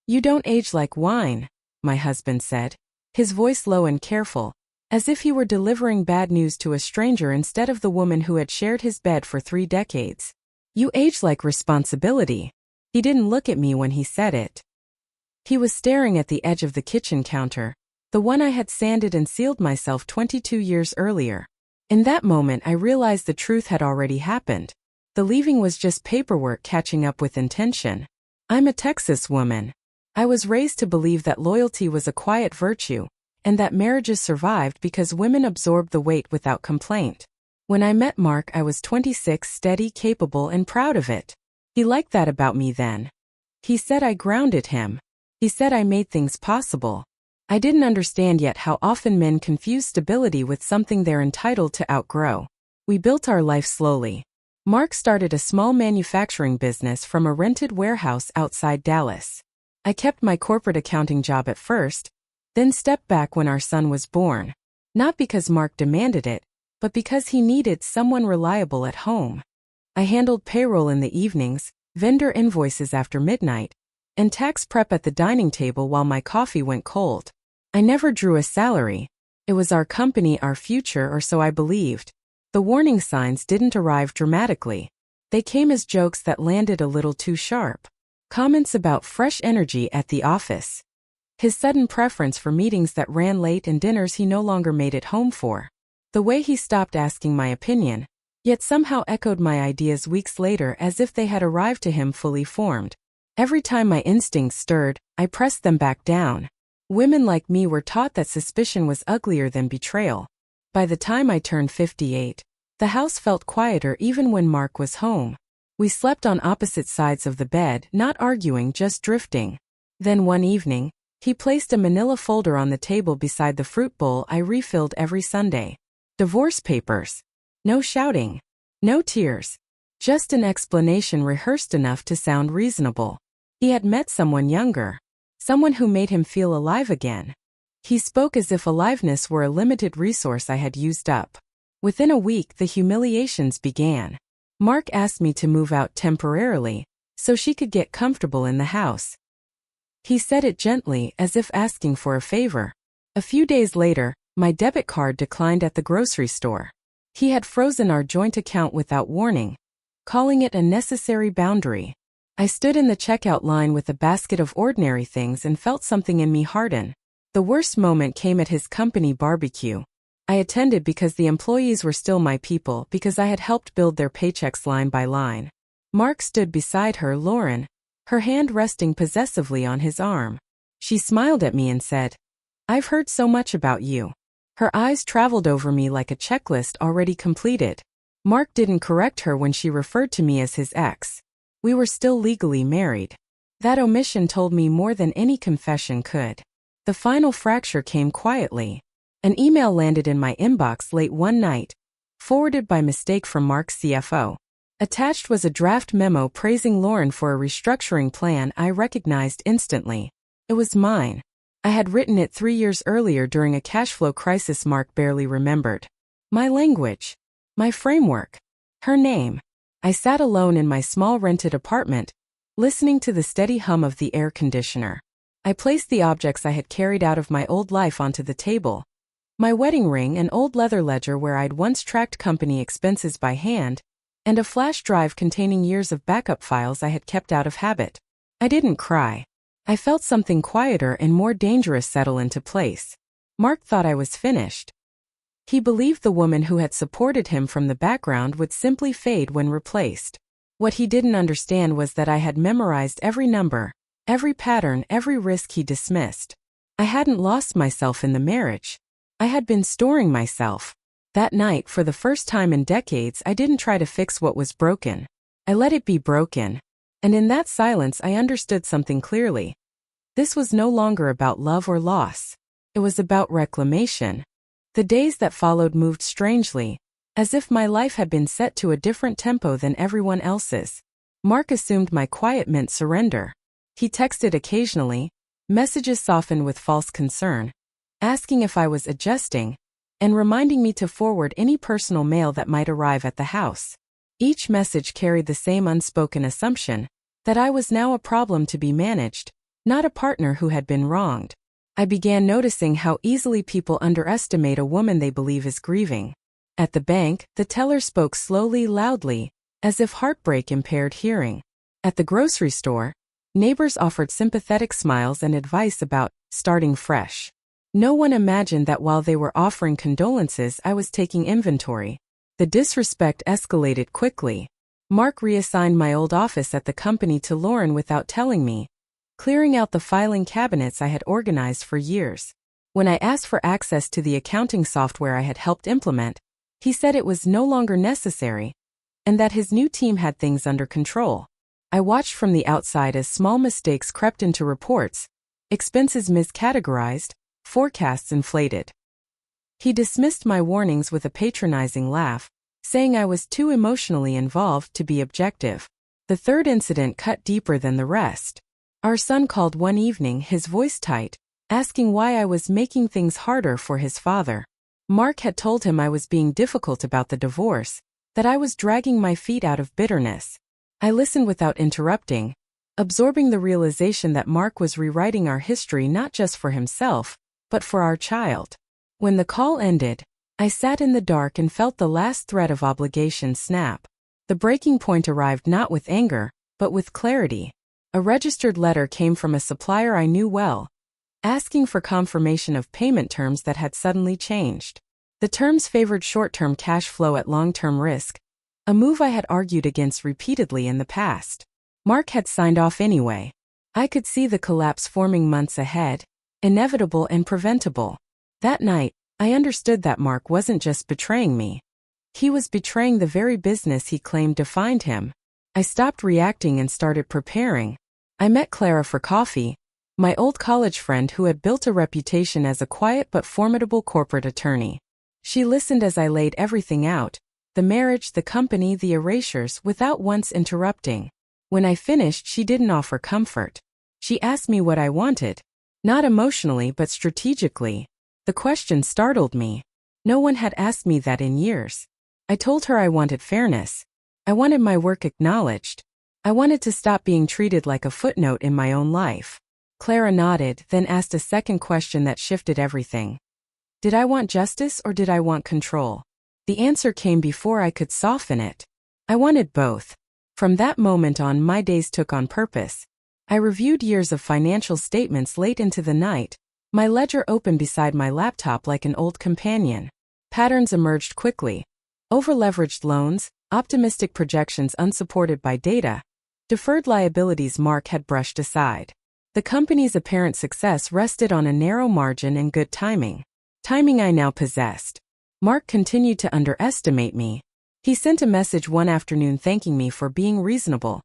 "You don't age like wine," my husband said, his voice low and careful, as if he were delivering bad news to a stranger instead of the woman who had shared his bed for 3 decades. "You age like responsibility." He didn't look at me when he said it. He was staring at the edge of the kitchen counter, the one I had sanded and sealed myself 22 years earlier. In that moment I realized the truth had already happened. The leaving was just paperwork catching up with intention. I'm a Texas woman. I was raised to believe that loyalty was a quiet virtue, and that marriages survived because women absorbed the weight without complaint. When I met Mark, I was 26, steady, capable, and proud of it. He liked that about me then. He said I grounded him. He said I made things possible. I didn't understand yet how often men confuse stability with something they're entitled to outgrow. We built our life slowly. Mark started a small manufacturing business from a rented warehouse outside Dallas. I kept my corporate accounting job at first, then stepped back when our son was born. Not because Mark demanded it, but because he needed someone reliable at home. I handled payroll in the evenings, vendor invoices after midnight, and tax prep at the dining table while my coffee went cold. I never drew a salary. It was our company, our future, or so I believed. The warning signs didn't arrive dramatically. They came as jokes that landed a little too sharp. Comments about fresh energy at the office. His sudden preference for meetings that ran late and dinners he no longer made it home for. The way he stopped asking my opinion, yet somehow echoed my ideas weeks later as if they had arrived to him fully formed. Every time my instincts stirred, I pressed them back down. Women like me were taught that suspicion was uglier than betrayal. By the time I turned 58, the house felt quieter even when Mark was home. We slept on opposite sides of the bed, not arguing, just drifting. Then one evening, he placed a manila folder on the table beside the fruit bowl I refilled every Sunday. Divorce papers. No shouting. No tears. Just an explanation rehearsed enough to sound reasonable. He had met someone younger. Someone who made him feel alive again. He spoke as if aliveness were a limited resource I had used up. Within a week, the humiliations began. Mark asked me to move out temporarily, so she could get comfortable in the house. He said it gently, as if asking for a favor. A few days later, my debit card declined at the grocery store. He had frozen our joint account without warning, calling it a necessary boundary. I stood in the checkout line with a basket of ordinary things and felt something in me harden. The worst moment came at his company barbecue. I attended because the employees were still my people, because I had helped build their paychecks line by line. Mark stood beside her, Lauren, her hand resting possessively on his arm. She smiled at me and said, "I've heard so much about you." Her eyes traveled over me like a checklist already completed. Mark didn't correct her when she referred to me as his ex. We were still legally married. That omission told me more than any confession could. The final fracture came quietly. An email landed in my inbox late one night, forwarded by mistake from Mark's CFO. Attached was a draft memo praising Lauren for a restructuring plan I recognized instantly. It was mine. I had written it 3 years earlier during a cash flow crisis Mark barely remembered. My language. My framework. Her name. I sat alone in my small rented apartment, listening to the steady hum of the air conditioner. I placed the objects I had carried out of my old life onto the table. My wedding ring, an old leather ledger where I'd once tracked company expenses by hand, and a flash drive containing years of backup files I had kept out of habit. I didn't cry. I felt something quieter and more dangerous settle into place. Mark thought I was finished. He believed the woman who had supported him from the background would simply fade when replaced. What he didn't understand was that I had memorized every number, every pattern, every risk he dismissed. I hadn't lost myself in the marriage. I had been storing myself. That night, for the first time in decades, I didn't try to fix what was broken. I let it be broken. And in that silence I understood something clearly. This was no longer about love or loss. It was about reclamation. The days that followed moved strangely, as if my life had been set to a different tempo than everyone else's. Mark assumed my quiet meant surrender. He texted occasionally, messages softened with false concern, asking if I was adjusting, and reminding me to forward any personal mail that might arrive at the house. Each message carried the same unspoken assumption, that I was now a problem to be managed, not a partner who had been wronged. I began noticing how easily people underestimate a woman they believe is grieving. At the bank, the teller spoke slowly, loudly, as if heartbreak impaired hearing. At the grocery store, neighbors offered sympathetic smiles and advice about starting fresh. No one imagined that while they were offering condolences, I was taking inventory. The disrespect escalated quickly. Mark reassigned my old office at the company to Lauren without telling me, clearing out the filing cabinets I had organized for years. When I asked for access to the accounting software I had helped implement, he said it was no longer necessary, and that his new team had things under control. I watched from the outside as small mistakes crept into reports, expenses miscategorized, forecasts inflated. He dismissed my warnings with a patronizing laugh, saying I was too emotionally involved to be objective. The third incident cut deeper than the rest. Our son called one evening, his voice tight, asking why I was making things harder for his father. Mark had told him I was being difficult about the divorce, that I was dragging my feet out of bitterness. I listened without interrupting, absorbing the realization that Mark was rewriting our history not just for himself, but for our child. When the call ended, I sat in the dark and felt the last thread of obligation snap. The breaking point arrived not with anger, but with clarity. A registered letter came from a supplier I knew well, asking for confirmation of payment terms that had suddenly changed. The terms favored short-term cash flow at long-term risk, a move I had argued against repeatedly in the past. Mark had signed off anyway. I could see the collapse forming months ahead, inevitable and preventable. That night, I understood that Mark wasn't just betraying me. He was betraying the very business he claimed defined him. I stopped reacting and started preparing. I met Clara for coffee, my old college friend who had built a reputation as a quiet but formidable corporate attorney. She listened as I laid everything out, the marriage, the company, the erasures, without once interrupting. When I finished, she didn't offer comfort. She asked me what I wanted, not emotionally but strategically. The question startled me. No one had asked me that in years. I told her I wanted fairness. I wanted my work acknowledged. I wanted to stop being treated like a footnote in my own life. Clara nodded, then asked a second question that shifted everything. Did I want justice or did I want control? The answer came before I could soften it. I wanted both. From that moment on, my days took on purpose. I reviewed years of financial statements late into the night, my ledger open beside my laptop like an old companion. Patterns emerged quickly. Over-leveraged loans, optimistic projections unsupported by data, deferred liabilities Mark had brushed aside. The company's apparent success rested on a narrow margin and good timing. Timing I now possessed. Mark continued to underestimate me. He sent a message one afternoon thanking me for being reasonable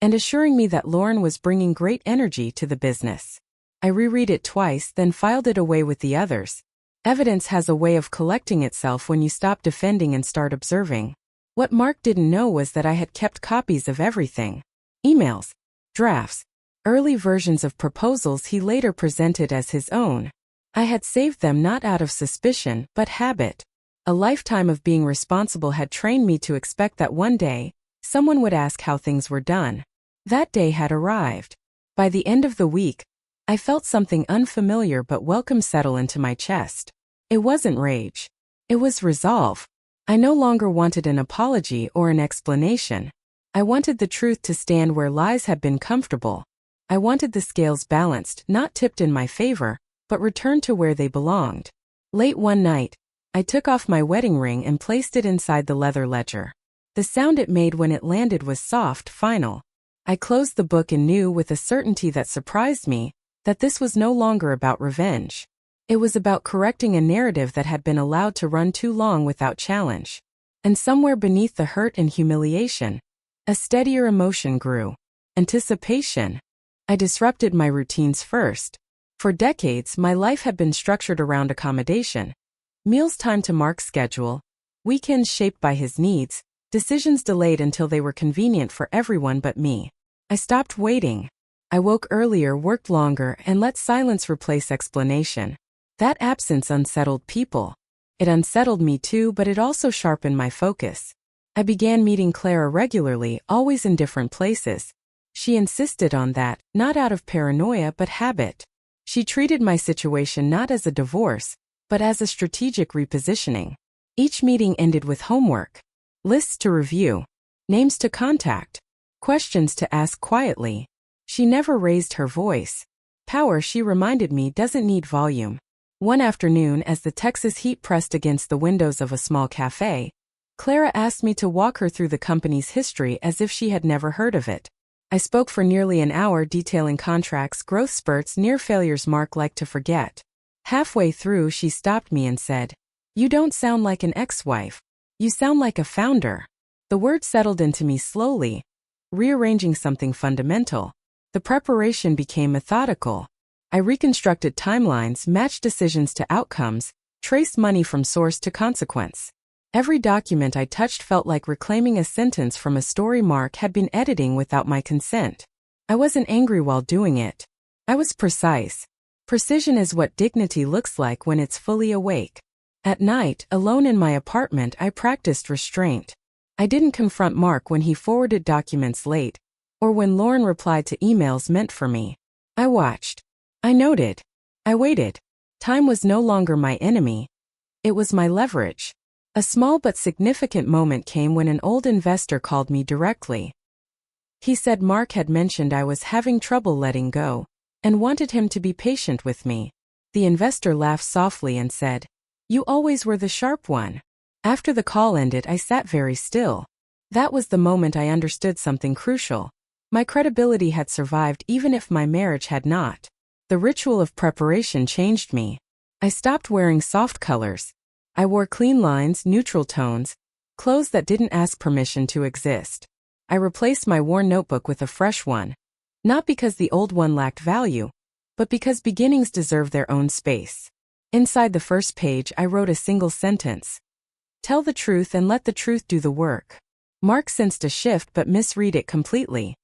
and assuring me that Lauren was bringing great energy to the business. I reread it twice, then filed it away with the others. Evidence has a way of collecting itself when you stop defending and start observing. What Mark didn't know was that I had kept copies of everything. Emails, drafts, early versions of proposals he later presented as his own. I had saved them not out of suspicion, but habit. A lifetime of being responsible had trained me to expect that one day, someone would ask how things were done. That day had arrived. By the end of the week, I felt something unfamiliar but welcome settle into my chest. It wasn't rage. It was resolve. I no longer wanted an apology or an explanation. I wanted the truth to stand where lies had been comfortable. I wanted the scales balanced, not tipped in my favor, but returned to where they belonged. Late one night, I took off my wedding ring and placed it inside the leather ledger. The sound it made when it landed was soft, final. I closed the book and knew with a certainty that surprised me that this was no longer about revenge. It was about correcting a narrative that had been allowed to run too long without challenge. And somewhere beneath the hurt and humiliation, a steadier emotion grew. Anticipation. I disrupted my routines first. For decades, my life had been structured around accommodation. Meals timed to Mark's schedule, weekends shaped by his needs, decisions delayed until they were convenient for everyone but me. I stopped waiting. I woke earlier, worked longer, and let silence replace explanation. That absence unsettled people. It unsettled me too, but it also sharpened my focus. I began meeting Clara regularly, always in different places. She insisted on that, not out of paranoia but habit. She treated my situation not as a divorce, but as a strategic repositioning. Each meeting ended with homework, lists to review, names to contact, questions to ask quietly. She never raised her voice. Power, she reminded me, doesn't need volume. One afternoon, as the Texas heat pressed against the windows of a small cafe, Clara asked me to walk her through the company's history as if she had never heard of it. I spoke for nearly an hour detailing contracts, growth spurts, near failures Mark liked to forget. Halfway through, she stopped me and said, "You don't sound like an ex-wife. You sound like a founder." The word settled into me slowly, rearranging something fundamental. The preparation became methodical. I reconstructed timelines, matched decisions to outcomes, traced money from source to consequence. Every document I touched felt like reclaiming a sentence from a story Mark had been editing without my consent. I wasn't angry while doing it. I was precise. Precision is what dignity looks like when it's fully awake. At night, alone in my apartment, I practiced restraint. I didn't confront Mark when he forwarded documents late, or when Lauren replied to emails meant for me. I watched. I noted. I waited. Time was no longer my enemy. It was my leverage. A small but significant moment came when an old investor called me directly. He said Mark had mentioned I was having trouble letting go, and wanted him to be patient with me. The investor laughed softly and said, "You always were the sharp one." After the call ended, I sat very still. That was the moment I understood something crucial. My credibility had survived even if my marriage had not. The ritual of preparation changed me. I stopped wearing soft colors. I wore clean lines, neutral tones, clothes that didn't ask permission to exist. I replaced my worn notebook with a fresh one. Not because the old one lacked value, but because beginnings deserve their own space. Inside the first page, I wrote a single sentence. Tell the truth and let the truth do the work. Mark sensed a shift but misread it completely.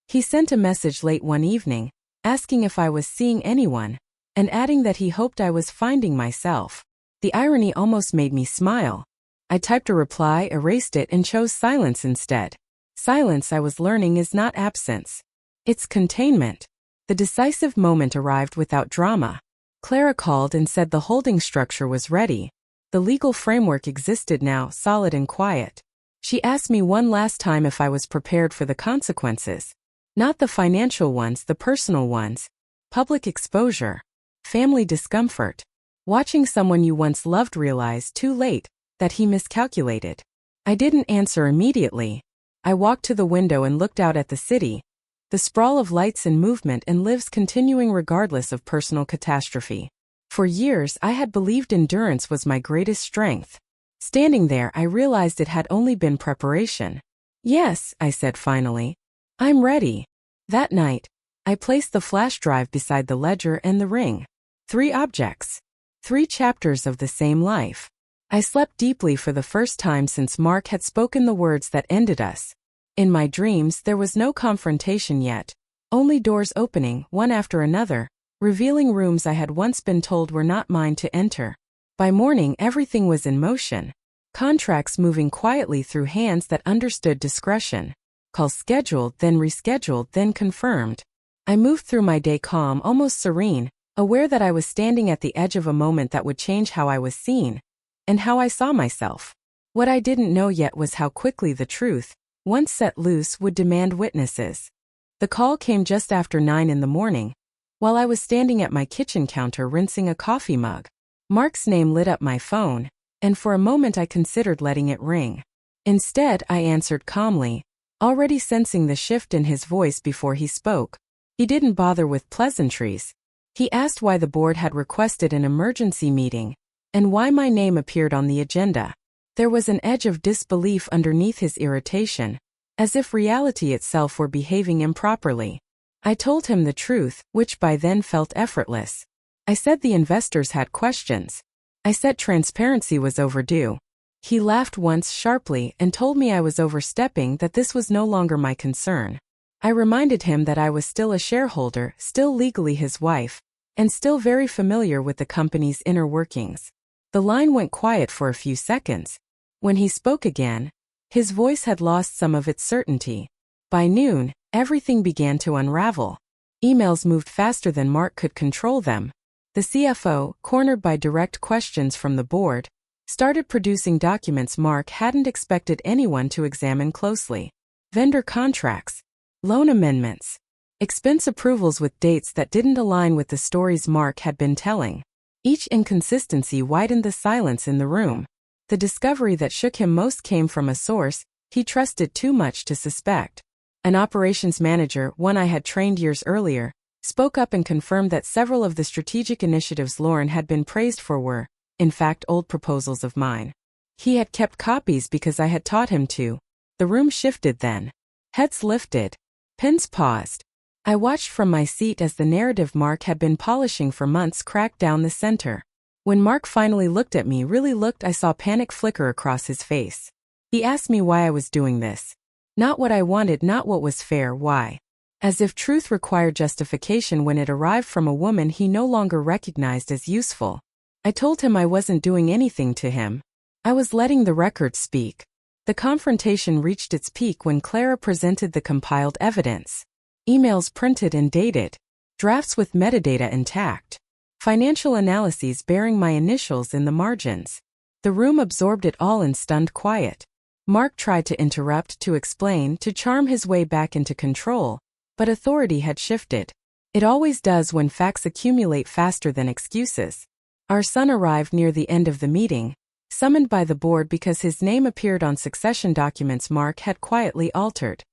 He sent a message late one evening, asking if I was seeing anyone, and adding that he hoped I was finding myself. The irony almost made me smile. I typed a reply, erased it, and chose silence instead. Silence, I was learning, is not absence. It's containment. The decisive moment arrived without drama. Clara called and said the holding structure was ready. The legal framework existed now, solid and quiet. She asked me one last time if I was prepared for the consequences. Not the financial ones, the personal ones. Public exposure. Family discomfort. Watching someone you once loved realize too late that he miscalculated. I didn't answer immediately. I walked to the window and looked out at the city, the sprawl of lights and movement and lives continuing regardless of personal catastrophe. For years, I had believed endurance was my greatest strength. Standing there, I realized it had only been preparation. "Yes," I said finally. "I'm ready." That night, I placed the flash drive beside the ledger and the ring. 3 objects. 3 chapters of the same life. I slept deeply for the first time since Mark had spoken the words that ended us. In my dreams, there was no confrontation yet, only doors opening, one after another, revealing rooms I had once been told were not mine to enter. By morning, everything was in motion. Contracts moving quietly through hands that understood discretion. Calls scheduled, then rescheduled, then confirmed. I moved through my day calm, almost serene, aware that I was standing at the edge of a moment that would change how I was seen, and how I saw myself. What I didn't know yet was how quickly the truth, once set loose, would demand witnesses. The call came just after 9 in the morning, while I was standing at my kitchen counter rinsing a coffee mug. Mark's name lit up my phone, and for a moment I considered letting it ring. Instead, I answered calmly, already sensing the shift in his voice before he spoke. He didn't bother with pleasantries. He asked why the board had requested an emergency meeting, and why my name appeared on the agenda. There was an edge of disbelief underneath his irritation, as if reality itself were behaving improperly. I told him the truth, which by then felt effortless. I said the investors had questions. I said transparency was overdue. He laughed once sharply and told me I was overstepping, that this was no longer my concern. I reminded him that I was still a shareholder, still legally his wife, and still very familiar with the company's inner workings. The line went quiet for a few seconds. When he spoke again, his voice had lost some of its certainty. By noon, Everything began to unravel. Emails moved faster than Mark could control them. The CFO, cornered by direct questions from the board, started producing documents Mark hadn't expected anyone to examine closely. Vendor contracts, loan amendments, expense approvals with dates that didn't align with the stories Mark had been telling. Each inconsistency widened the silence in the room. The discovery that shook him most came from a source he trusted too much to suspect. An operations manager, one I had trained years earlier, spoke up and confirmed that several of the strategic initiatives Lauren had been praised for were, in fact, old proposals of mine. He had kept copies because I had taught him to. The room shifted then. Heads lifted. Pens paused. I watched from my seat as the narrative Mark had been polishing for months cracked down the center. When Mark finally looked at me, really looked, I saw panic flicker across his face. He asked me why I was doing this. Not what I wanted, not what was fair, why. As if truth required justification when it arrived from a woman he no longer recognized as useful. I told him I wasn't doing anything to him. I was letting the record speak. The confrontation reached its peak when Clara presented the compiled evidence. Emails printed and dated. Drafts with metadata intact. Financial analyses bearing my initials in the margins. The room absorbed it all in stunned quiet. Mark tried to interrupt, to explain, to charm his way back into control, but authority had shifted. It always does when facts accumulate faster than excuses. Our son arrived near the end of the meeting, summoned by the board because his name appeared on succession documents Mark had quietly altered.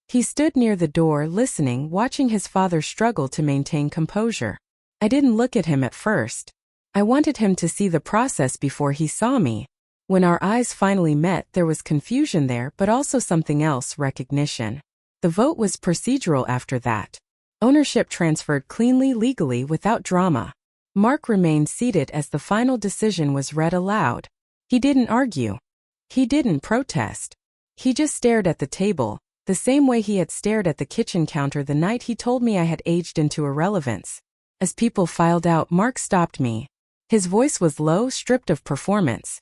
He stood near the door listening, watching his father struggle to maintain composure. I didn't look at him at first. I wanted him to see the process before he saw me. When our eyes finally met, there was confusion there, but also something else, recognition. The vote was procedural after that. Ownership transferred cleanly, legally, without drama. Mark remained seated as the final decision was read aloud. He didn't argue. He didn't protest. He just stared at the table, the same way he had stared at the kitchen counter the night he told me I had aged into irrelevance. As people filed out, Mark stopped me. His voice was low, stripped of performance.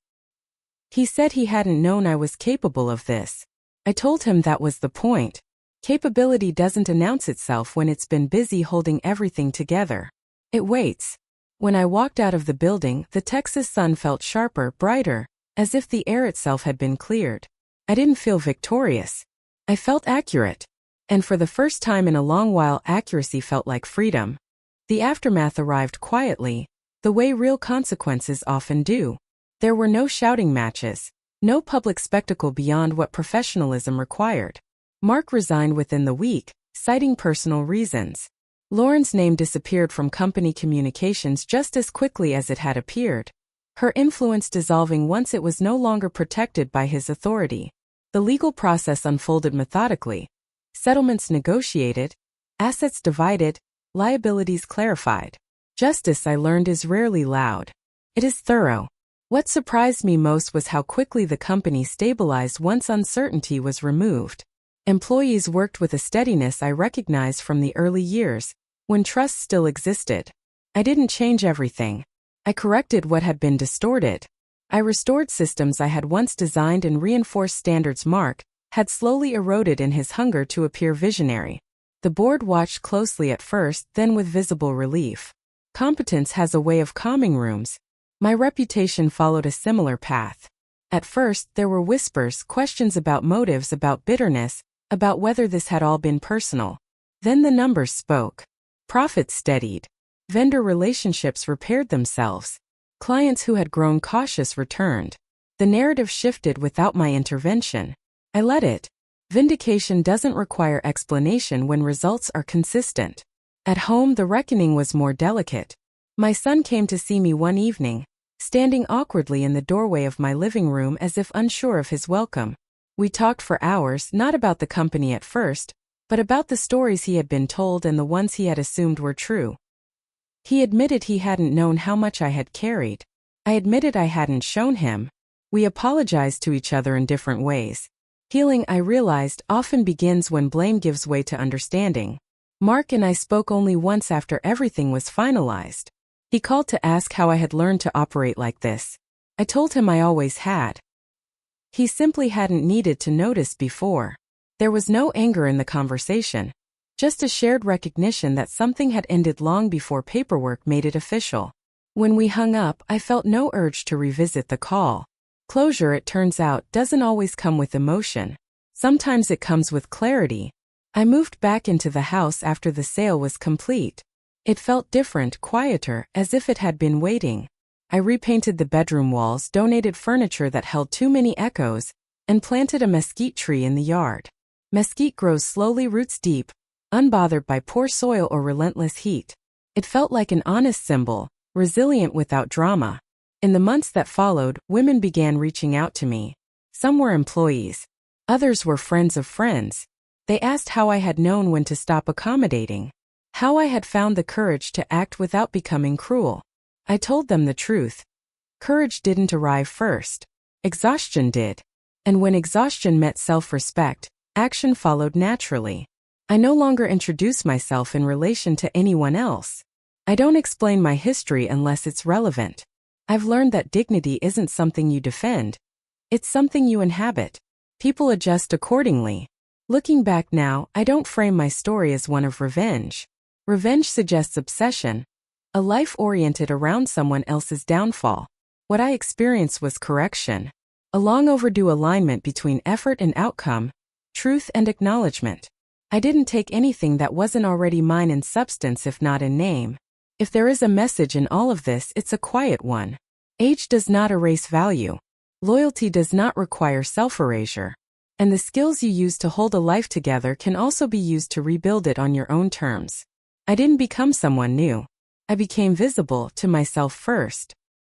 He said he hadn't known I was capable of this. I told him that was the point. Capability doesn't announce itself when it's been busy holding everything together. It waits. When I walked out of the building, the Texas sun felt sharper, brighter, as if the air itself had been cleared. I didn't feel victorious. I felt accurate. And for the first time in a long while, accuracy felt like freedom. The aftermath arrived quietly, the way real consequences often do. There were no shouting matches, no public spectacle beyond what professionalism required. Mark resigned within the week, citing personal reasons. Lauren's name disappeared from company communications just as quickly as it had appeared, her influence dissolving once it was no longer protected by his authority. The legal process unfolded methodically. Settlements negotiated, assets divided, liabilities clarified. Justice, I learned, is rarely loud. It is thorough. What surprised me most was how quickly the company stabilized once uncertainty was removed. Employees worked with a steadiness I recognized from the early years, when trust still existed. I didn't change everything. I corrected what had been distorted. I restored systems I had once designed and reinforced standards Mark had slowly eroded in his hunger to appear visionary. The board watched closely at first, then with visible relief. Competence has a way of calming rooms. My reputation followed a similar path. At first, there were whispers, questions about motives, about bitterness, about whether this had all been personal. Then the numbers spoke. Profits steadied. Vendor relationships repaired themselves. Clients who had grown cautious returned. The narrative shifted without my intervention. I let it. Vindication doesn't require explanation when results are consistent. At home, the reckoning was more delicate. My son came to see me one evening, standing awkwardly in the doorway of my living room as if unsure of his welcome. We talked for hours, not about the company at first, but about the stories he had been told and the ones he had assumed were true. He admitted he hadn't known how much I had carried. I admitted I hadn't shown him. We apologized to each other in different ways. Healing, I realized, often begins when blame gives way to understanding. Mark and I spoke only once after everything was finalized. He called to ask how I had learned to operate like this. I told him I always had. He simply hadn't needed to notice before. There was no anger in the conversation, just a shared recognition that something had ended long before paperwork made it official. When we hung up, I felt no urge to revisit the call. Closure, it turns out, doesn't always come with emotion. Sometimes it comes with clarity. I moved back into the house after the sale was complete. It felt different, quieter, as if it had been waiting. I repainted the bedroom walls, donated furniture that held too many echoes, and planted a mesquite tree in the yard. Mesquite grows slowly, roots deep, unbothered by poor soil or relentless heat. It felt like an honest symbol, resilient without drama. In the months that followed, women began reaching out to me. Some were employees. Others were friends of friends. They asked how I had known when to stop accommodating, how I had found the courage to act without becoming cruel. I told them the truth. Courage didn't arrive first. Exhaustion did. And when exhaustion met self-respect, action followed naturally. I no longer introduce myself in relation to anyone else. I don't explain my history unless it's relevant. I've learned that dignity isn't something you defend. It's something you inhabit. People adjust accordingly. Looking back now, I don't frame my story as one of revenge. Revenge suggests obsession, a life oriented around someone else's downfall. What I experienced was correction, a long overdue alignment between effort and outcome, truth and acknowledgement. I didn't take anything that wasn't already mine in substance, if not in name. If there is a message in all of this, it's a quiet one. Age does not erase value. Loyalty does not require self-erasure. And the skills you use to hold a life together can also be used to rebuild it on your own terms. I didn't become someone new. I became visible to myself first.